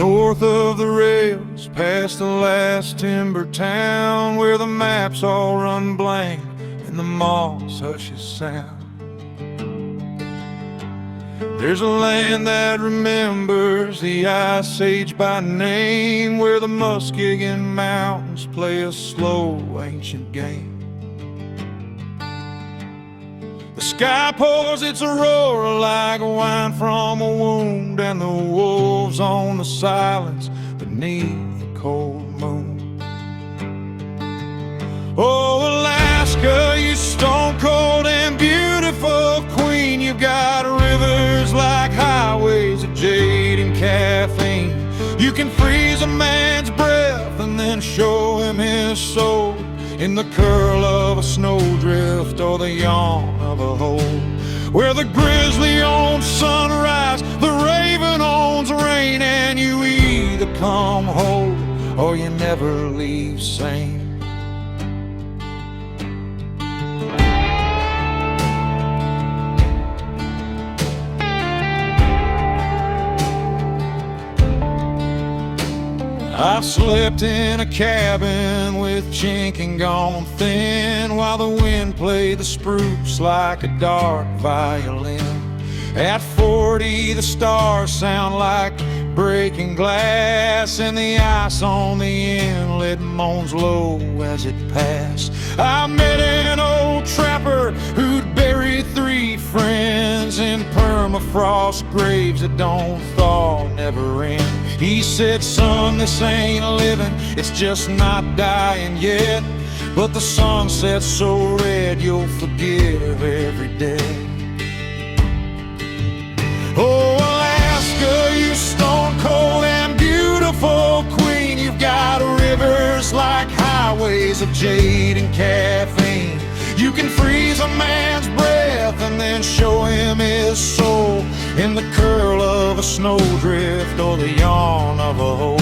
North of the rails, past the last timber town, where the maps all run blank and the moss hushes sound. There's a land that remembers the Ice Age by name, where the Muskegon Mountains play a slow ancient game. The sky pours its aurora like wine from a wound, and the wolves on the silence beneath the cold moon. Oh, Alaska, you stone cold and beautiful queen, you've got rivers like highways of jade and caffeine. You can freeze a man's breath and then show him his soul in the curl of a snowdrift or the yawn of a hole, where the grizzly owns sunrise, the raven owns rain, and you either come whole or you never leave sane. I slept in a cabin with chinking gone thin, while the wind played the spruce like a dark violin. At 40 the stars sound like breaking glass, and the ice on the inlet moans low as it passed. I met an old trapper who'd buried 3 friends in permafrost graves that don't thaw, never end. He said, son, this ain't living, it's just not dying yet, but the sunset's so red you'll forgive every day. Oh, Alaska, you stone cold and beautiful queen, you've got rivers like highways of jade and caffeine. You can freeze a man's breath and then show him his soul in the curl of a snowdrift or the yawn of a hole,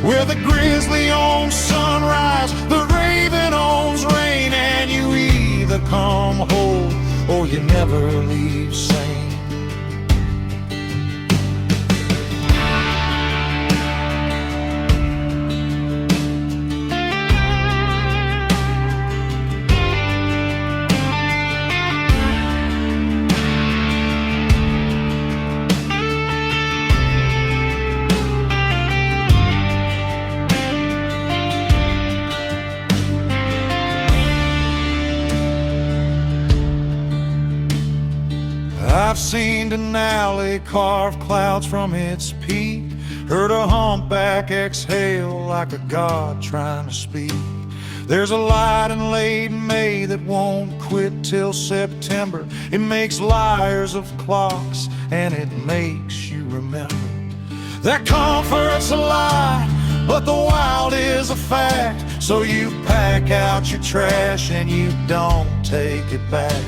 where the grizzly owns sunrise, the raven owns rain, and you either come whole or you never leave sane. I've seen Denali carve clouds from its peak, heard a humpback exhale like a god trying to speak. There's a light in late May that won't quit till September. It makes liars of clocks and it makes you remember that comfort's a lie, but the wild is a fact. So you pack out your trash and you don't take it back.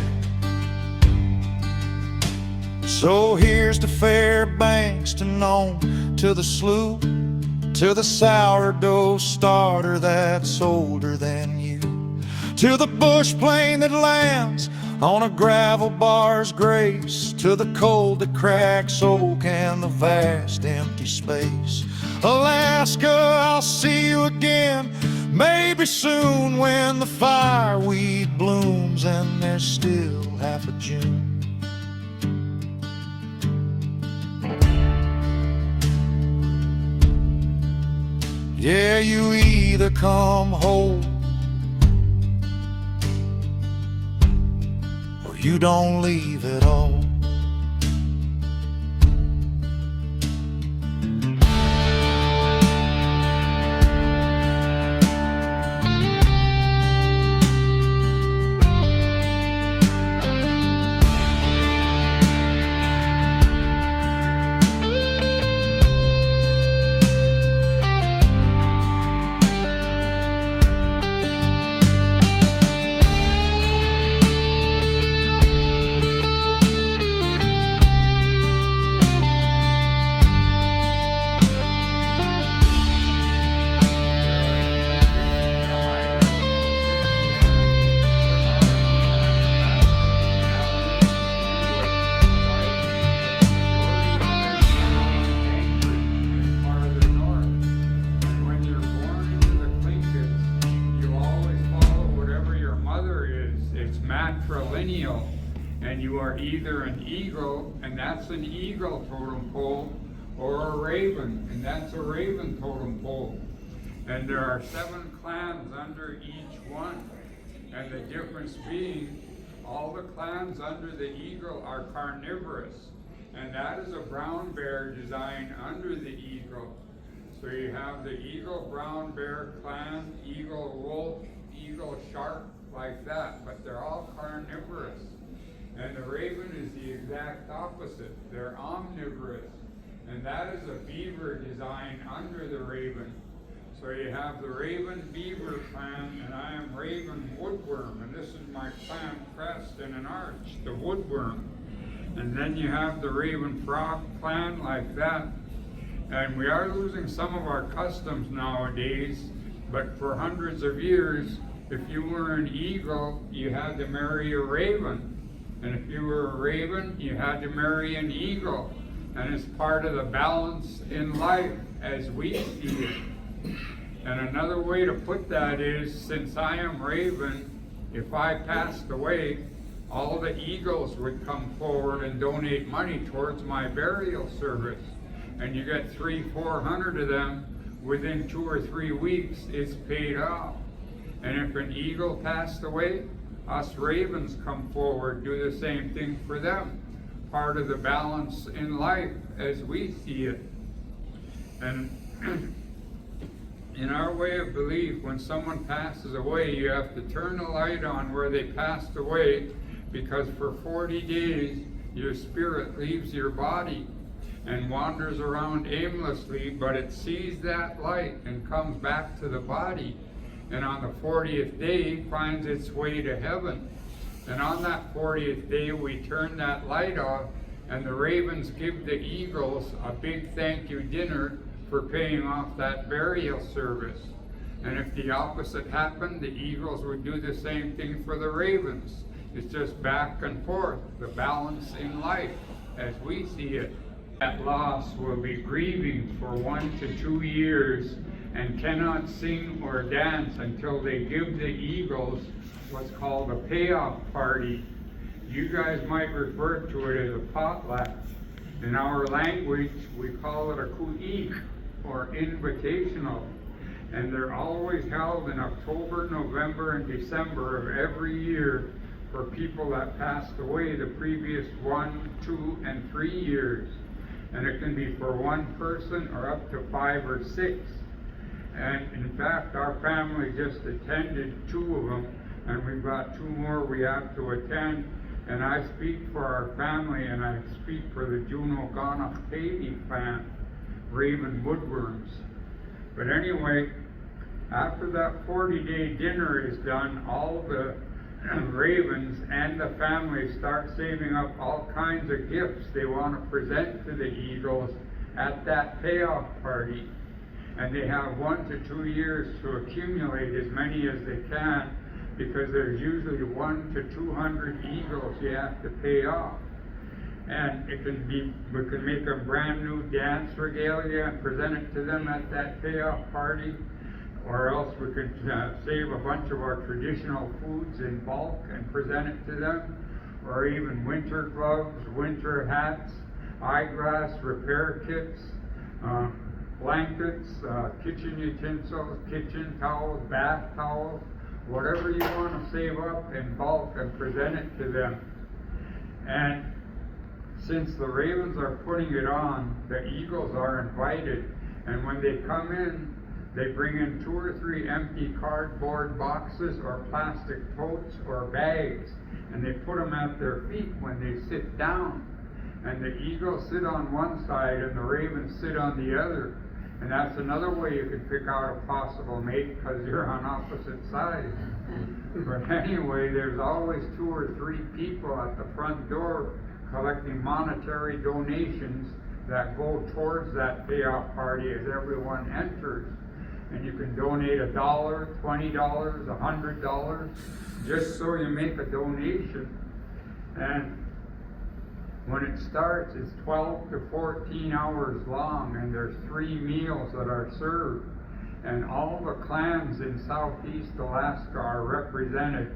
So here's to Fairbanks, to Nome, to the sloop, to the sourdough starter that's older than you, to the bush plane that lands on a gravel bar's grace, to the cold that cracks oak and the vast empty space. Alaska, I'll see you again, maybe soon, when the fireweed blooms and there's still half a June. Yeah, you either come whole or you don't leave at all. matrilineal, and you are either an eagle, and that's an eagle totem pole, or a raven, and that's a raven totem pole. And there are 7 clans under each one, and the difference being all the clans under the eagle are carnivorous, and that is a brown bear design under the eagle. So you have the eagle brown bear clan, eagle wolf, eagle shark, like that, but they're all carnivorous. And the raven is the exact opposite. They're omnivorous, and that is a beaver design under the raven. So you have the raven beaver clan, and I am raven woodworm, and this is my clan crest in an arch, the woodworm. And then you have the raven frog clan like that. And we are losing some of our customs nowadays, but for hundreds of years, if you were an eagle, you had to marry a raven. And if you were a raven, you had to marry an eagle. And it's part of the balance in life as we see it. And another way to put that is, since I am raven, if I passed away, all the eagles would come forward and donate money towards my burial service. And you get 300-400 of them, within 2 or 3 weeks, it's paid off. And if an eagle passed away, us ravens come forward, do the same thing for them. Part of the balance in life as we see it. And in our way of belief, when someone passes away, you have to turn the light on where they passed away, because for 40 days, your spirit leaves your body and wanders around aimlessly, but it sees that light and comes back to the body. And on the 40th day, finds its way to heaven. And on that 40th day, we turn that light off, and the ravens give the eagles a big thank you dinner for paying off that burial service. And if the opposite happened, the eagles would do the same thing for the ravens. It's just back and forth, the balance in life as we see it. That loss will be grieving for 1 to 2 years and cannot sing or dance until they give the eagles what's called a payoff party. You guys might refer to it as a potluck. In our language, we call it a ku'ik, or invitational. And they're always held in October, November, and December of every year for people that passed away the previous 1, 2, and 3 years. And it can be for one person or up to 5 or 6. And in fact, our family just attended 2 of them, and we've got 2 more we have to attend. And I speak for our family, and I speak for the Juneau clan, raven woodworms. But anyway, after that 40-day dinner is done, all the ravens and the family start saving up all kinds of gifts they want to present to the eagles at that payoff party. And they have 1 to 2 years to accumulate as many as they can, because there's usually 1 to 200 eagles you have to pay off. And it can be, we can make a brand new dance regalia and present it to them at that payoff party, or else we could save a bunch of our traditional foods in bulk and present it to them, or even winter gloves, winter hats, eyeglass repair kits, blankets, kitchen utensils, kitchen towels, bath towels, whatever you want to save up in bulk and present it to them. And since the ravens are putting it on, the eagles are invited, and when they come in, they bring in 2 or 3 empty cardboard boxes or plastic totes or bags, and they put them at their feet when they sit down. And the eagles sit on one side and the ravens sit on the other. And that's another way you could pick out a possible mate, because you're on opposite sides. But anyway, there's always 2 or 3 people at the front door collecting monetary donations that go towards that payoff party as everyone enters. And you can donate $1, $20, $100, just so you make a donation. And when it starts, it's 12 to 14 hours long, and there's 3 meals that are served. And all the clans in southeast Alaska are represented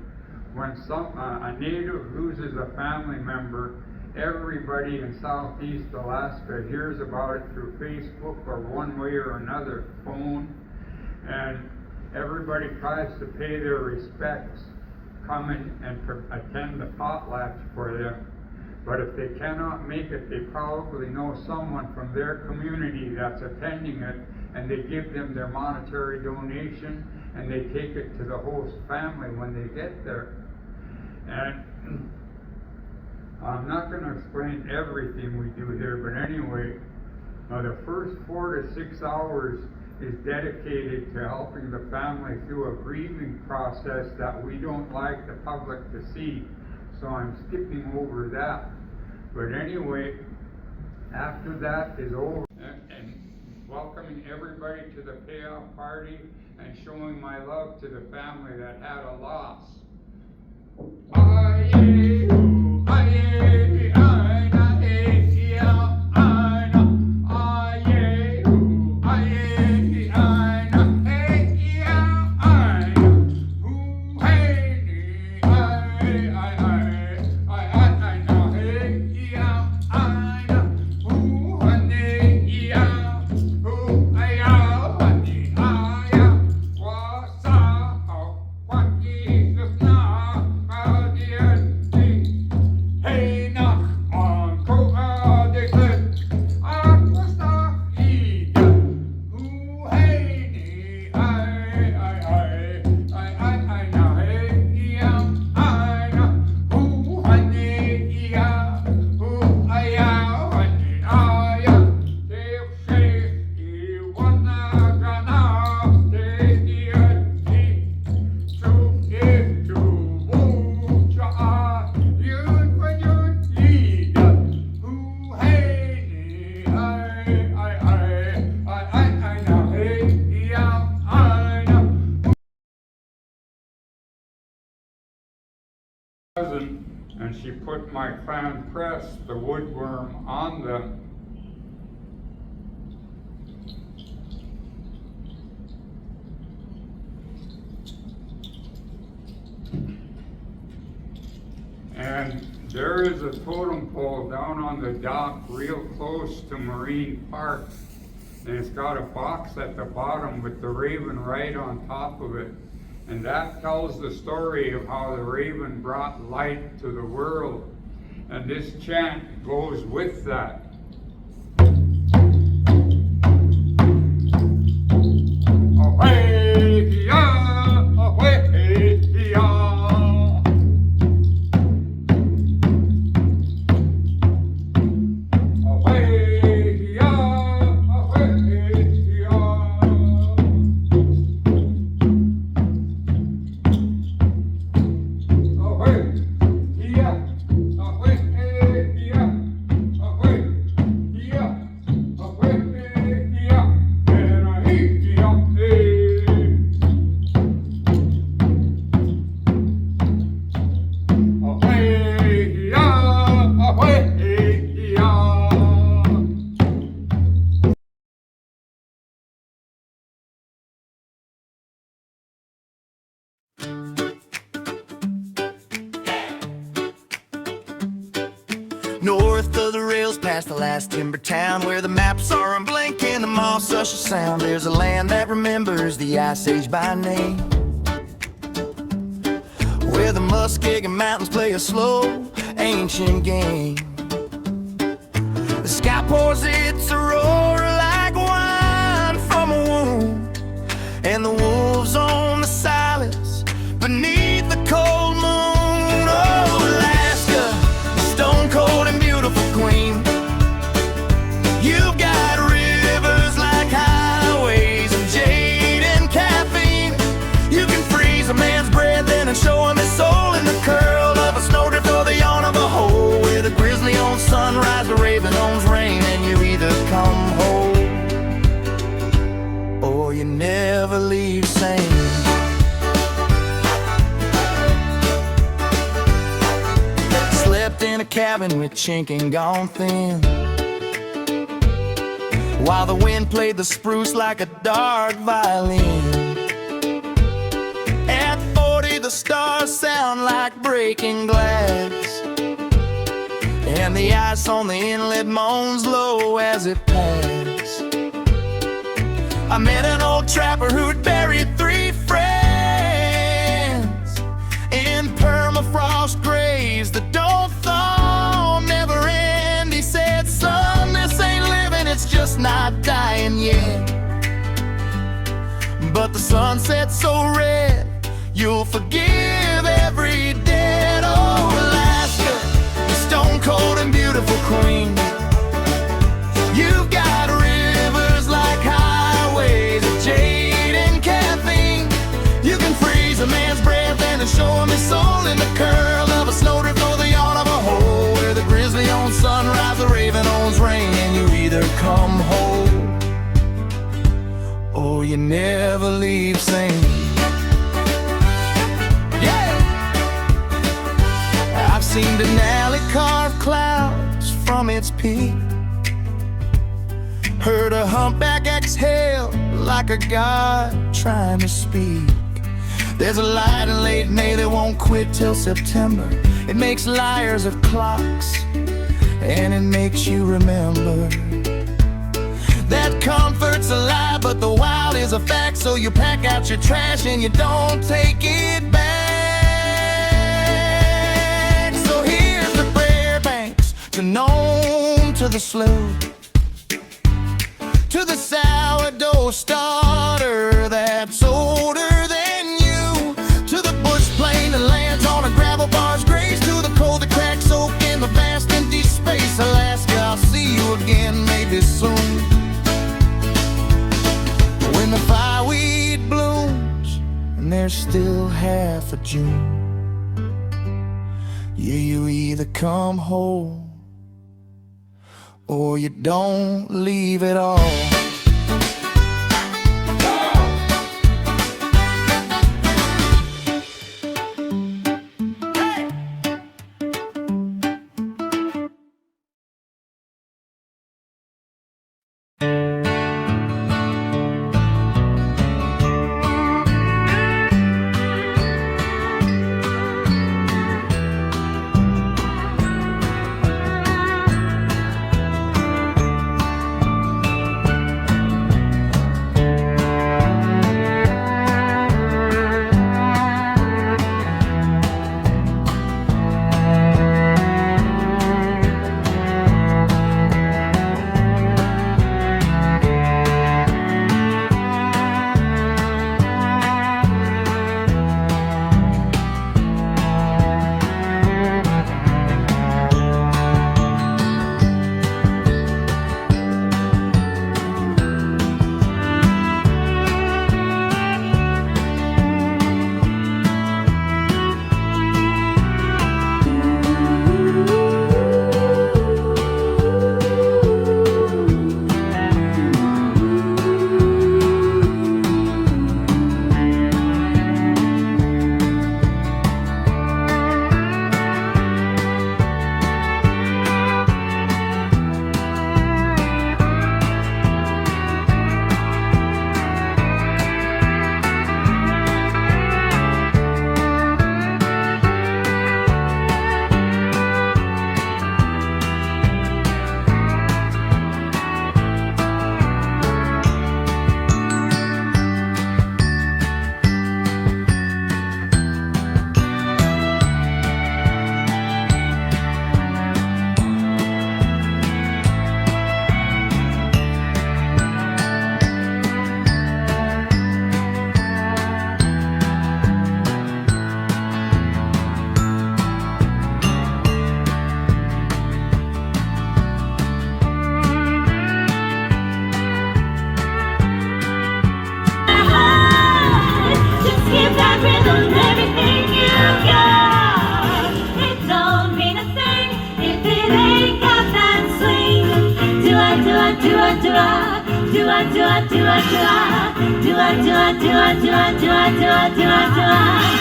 when a native loses a family member, everybody in Southeast Alaska hears about it through Facebook or one way or another, phone, and everybody tries to pay their respects, come in and attend the potlatch for them. But if they cannot make it, they probably know someone from their community that's attending it, and they give them their monetary donation, and they take it to the host family when they get there. And I'm not going to explain everything we do here, but anyway, the first 4 to 6 hours is dedicated to helping the family through a grieving process that we don't like the public to see. So I'm skipping over that. But anyway, after that is over, and welcoming everybody to the payout party and showing my love to the family that had a loss. And she put my clown press, the woodworm, on them. And there is a totem pole down on the dock real close to Marine Park. And it's got a box at the bottom with the raven right on top of it. And that tells the story of how the raven brought light to the world. And this chant goes with that. North of the rails, past the last timber town, where the maps are unblinking, the moss usher sound. There's a land that remembers the Ice Age by name, where the Muskegon Mountains play a slow, ancient game. The sky pours its aurora like wine from a wound, and the wolves on the silence beneath the cold moon. Oh, Alaska, stone cold and beautiful queen. You've got rivers like highways and jade and caffeine. You can freeze a man's breath and show him his soul in the curl of a snowdrift or the yawn of a hole, where the grizzly owns sunrise, the raven owns rain, and you either come home or you never leave sane. Slept in a cabin with chink and gone thin, while the wind played the spruce like a dark violin. At 40 the stars sound sound like breaking glass, and the ice on the inlet moans low as it passed. I met an old trapper who'd buried 3 friends in permafrost graves that don't thaw, never end. He said, son, this ain't living, it's just not dying yet. But the sunset's so red, you'll forgive every debt. Oh, Alaska, the stone cold and beautiful queen. You've got rivers like highways of jade and caffeine. You can freeze a man's breath and show him his soul in the curl of a snowdrift or the yawn of a hole, where the grizzly owns sunrise, the raven owns rain, and you either come whole or you never leave sane. Yeah! I've seen Denali carve clouds from its peak, heard a humpback exhale like a god trying to speak. There's a light in late May that won't quit till September. It makes liars of clocks, and it makes you remember that comfort's a lie, but the wild is a fact. So you pack out your trash and you don't take it back. So here's the Fairbanks, to Nome, to the Slough, to the sourdough starter that's older than you, to the bush plane that lands on a gravel bar's grace, to the cold that cracks soak in the vast empty space. Alaska, I'll see you again maybe soon, when the fireweed blooms and there's still half of June. Yeah, you either come home or you don't leave at all. do